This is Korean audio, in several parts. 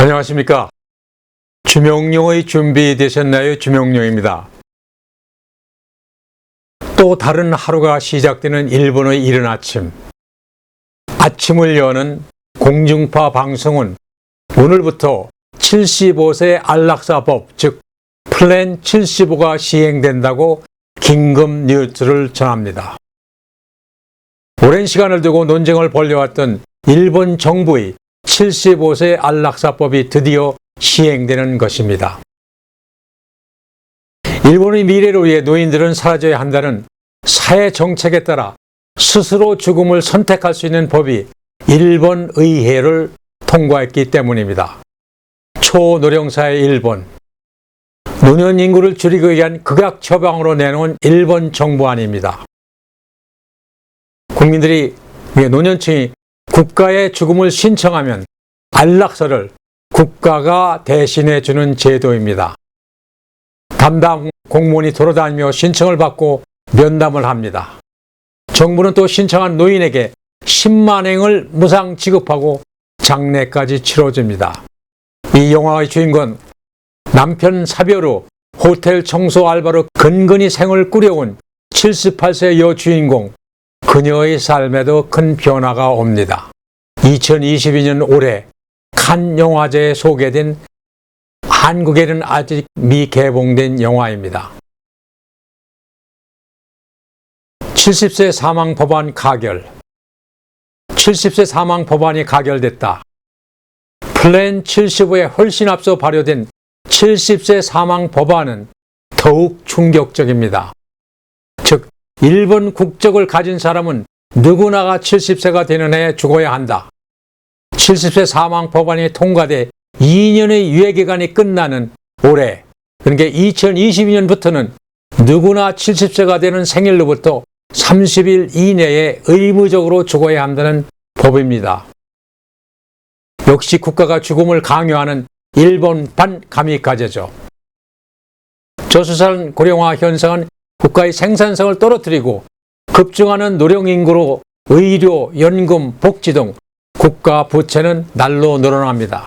안녕하십니까. 주명용의 준비되셨나요? 주명용입니다. 또 다른 하루가 시작되는 일본의 이른 아침. 아침을 여는 공중파 방송은 오늘부터 75세 안락사법, 즉 플랜 75가 시행된다고 긴급 뉴스를 전합니다. 오랜 시간을 두고 논쟁을 벌여왔던 일본 정부의 75세 안락사법이 드디어 시행되는 것입니다. 일본의 미래를 위해 노인들은 사라져야 한다는 사회 정책에 따라 스스로 죽음을 선택할 수 있는 법이 일본 의회를 통과했기 때문입니다. 초노령사의 일본, 노년 인구를 줄이기 위한 극약 처방으로 내놓은 일본 정부안입니다. 국민들이, 노년층이 국가의 죽음을 신청하면 안락사를 국가가 대신해 주는 제도입니다. 담당 공무원이 돌아다니며 신청을 받고 면담을 합니다. 정부는 또 신청한 노인에게 10만 엔을 무상 지급하고 장례까지 치러줍니다. 이 영화의 주인공, 남편 사별 후 호텔 청소 알바로 근근히 생을 꾸려온 78세 여주인공, 그녀의 삶에도 큰 변화가 옵니다. 2022년 올해 칸 영화제에 소개된 한국에는 아직 미개봉된 영화입니다. 70세 사망 법안 가결. 70세 사망 법안이 가결됐다. 플랜 75에 훨씬 앞서 발효된 70세 사망 법안은 더욱 충격적입니다. 즉, 일본 국적을 가진 사람은 누구나가 70세가 되는 해에 죽어야 한다. 70세 사망 법안이 통과돼 2년의 유예기간이 끝나는 올해, 그러니까 2022년부터는 누구나 70세가 되는 생일로부터 30일 이내에 의무적으로 죽어야 한다는 법입니다. 역시 국가가 죽음을 강요하는 일본판 가미카제죠. 저수산 고령화 현상은 국가의 생산성을 떨어뜨리고 급증하는 노령인구로 의료, 연금, 복지 등 국가 부채는 날로 늘어납니다.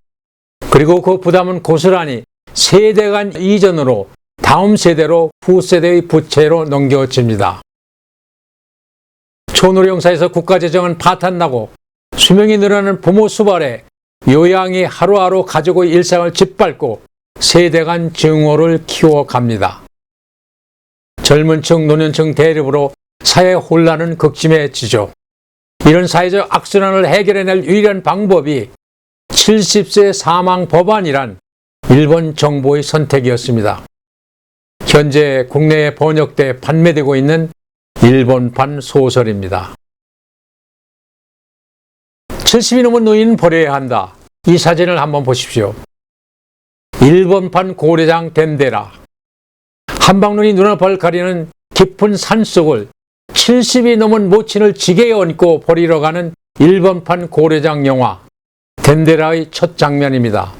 그리고 그 부담은 고스란히 세대 간 이전으로 다음 세대로 후세대의 부채로 넘겨집니다. 초노령사에서 국가재정은 파탄나고 수명이 늘어나는 부모 수 아래 요양이 하루하루 가족의 일상을 짓밟고 세대 간 증오를 키워갑니다. 젊은 층, 노년층 대립으로 사회 혼란은 극심해지죠. 이런 사회적 악순환을 해결해낼 유일한 방법이 70세 사망 법안이란 일본 정부의 선택이었습니다. 현재 국내에 번역돼 판매되고 있는 일본판 소설입니다. 70이 넘은 노인은 버려야 한다. 이 사진을 한번 보십시오. 일본판 고래장 덴데라. 한방눈이 눈앞을 가리는 깊은 산속을 70이 넘은 모친을 지게에 얹고 버리러 가는 일본판 고래장 영화 덴데라의 첫 장면입니다.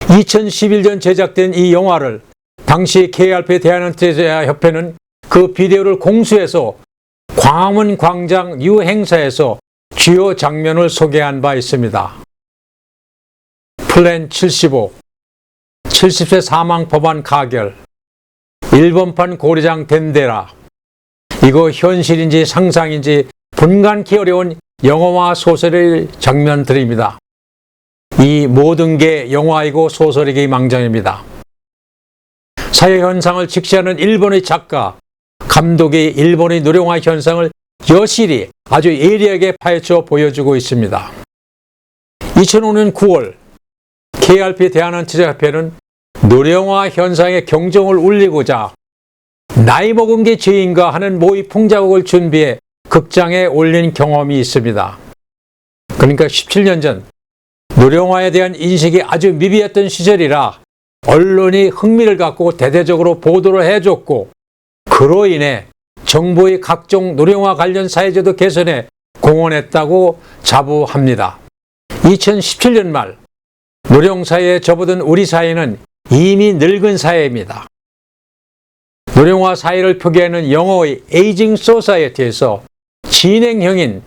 2011년 제작된 이 영화를 당시 KRP 대한은퇴자협회는 그 비디오를 공수해서 광화문 광장 유행사에서 주요 장면을 소개한 바 있습니다. 플랜 75, 70세 사망 법안 가결, 일본판 고래장 덴데라. 이거 현실인지 상상인지 분간케 어려운 영화와 소설의 장면들입니다. 이 모든 게 영화이고 소설이기 망정입니다. 사회 현상을 직시하는 일본의 작가, 감독이 일본의 노령화 현상을 여실히 아주 예리하게 파헤쳐 보여주고 있습니다. 2005년 9월 KRP 대한은퇴자협회는 노령화 현상의 경종을 울리고자 나이 먹은 게 죄인가 하는 모의 풍자곡을 준비해 극장에 올린 경험이 있습니다. 그러니까 17년 전 노령화에 대한 인식이 아주 미비했던 시절이라 언론이 흥미를 갖고 대대적으로 보도를 해줬고, 그로 인해 정부의 각종 노령화 관련 사회제도 개선에 공헌했다고 자부합니다. 2017년 말 노령사회에 접어든 우리 사회는 이미 늙은 사회입니다. 노령화 사회를 표기하는 영어의 에이징 소사이어티에서 진행형인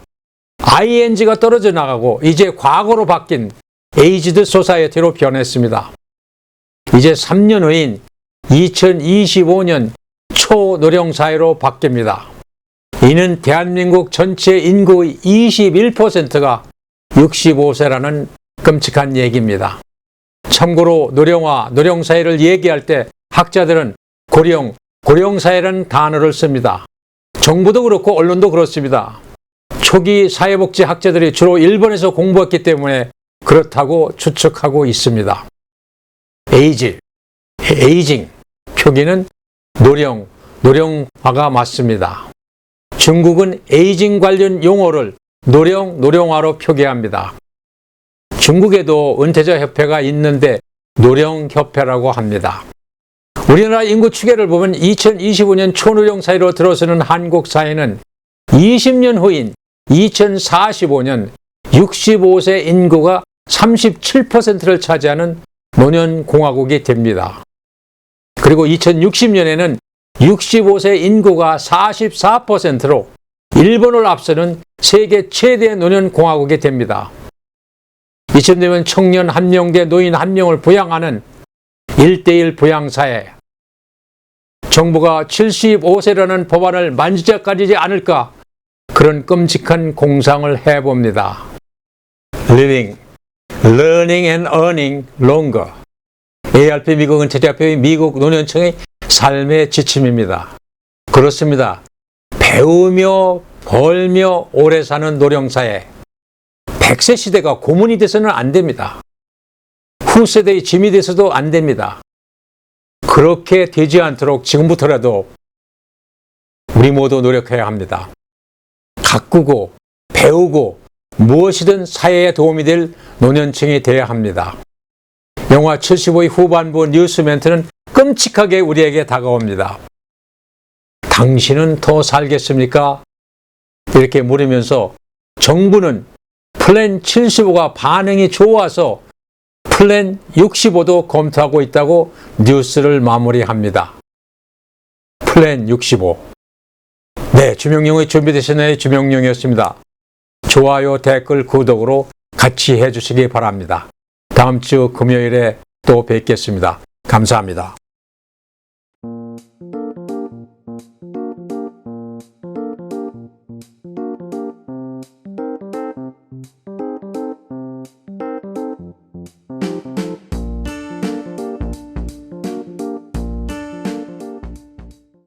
ing가 떨어져 나가고 이제 과거로 바뀐 에이지드 소사이어티로 변했습니다. 이제 3년 후인 2025년 초노령사회로 바뀝니다. 이는 대한민국 전체 인구의 21%가 65세라는 끔찍한 얘기입니다. 참고로 노령화, 노령사회를 얘기할 때 학자들은 고령사회라는 단어를 씁니다. 정부도 그렇고 언론도 그렇습니다. 초기 사회복지 학자들이 주로 일본에서 공부했기 때문에 그렇다고 추측하고 있습니다. 에이징, 표기는 노령화가 맞습니다. 중국은 에이징 관련 용어를 노령화로 표기합니다. 중국에도 은퇴자 협회가 있는데 노령협회라고 합니다. 우리나라 인구 추계를 보면 2025년 초노령 사회로 들어서는 한국 사회는 20년 후인 2045년 65세 인구가 37%를 차지하는 노년공화국이 됩니다. 그리고 2060년에는 65세 인구가 44%로 일본을 앞서는 세계 최대 노년공화국이 됩니다. 이쯤 되면 청년 1명 대 노인 1명을 부양하는 1:1 부양사회, 정부가 75세라는 법안을 만지작거리지 않을까 그런 끔찍한 공상을 해봅니다. Living, Learning and Earning Longer. ARP 미국 은퇴자협회의 미국 노년층의 삶의 지침입니다. 그렇습니다. 배우며 벌며 오래 사는 노령사회. 100세 시대가 고문이 돼서는 안 됩니다. 후세대의 짐이 돼서도 안 됩니다. 그렇게 되지 않도록 지금부터라도 우리 모두 노력해야 합니다. 가꾸고 배우고 무엇이든 사회에 도움이 될 노년층이 되어야 합니다. 영화 75의 후반부 뉴스 멘트는 끔찍하게 우리에게 다가옵니다. 당신은 더 살겠습니까? 이렇게 물으면서 정부는 플랜 75가 반응이 좋아서 플랜 65도 검토하고 있다고 뉴스를 마무리합니다. 플랜 65. 네, 주명용의 준비되셨나요? 주명용이었습니다. 좋아요, 댓글, 구독으로 같이 해주시기 바랍니다. 다음 주 금요일에 또 뵙겠습니다. 감사합니다.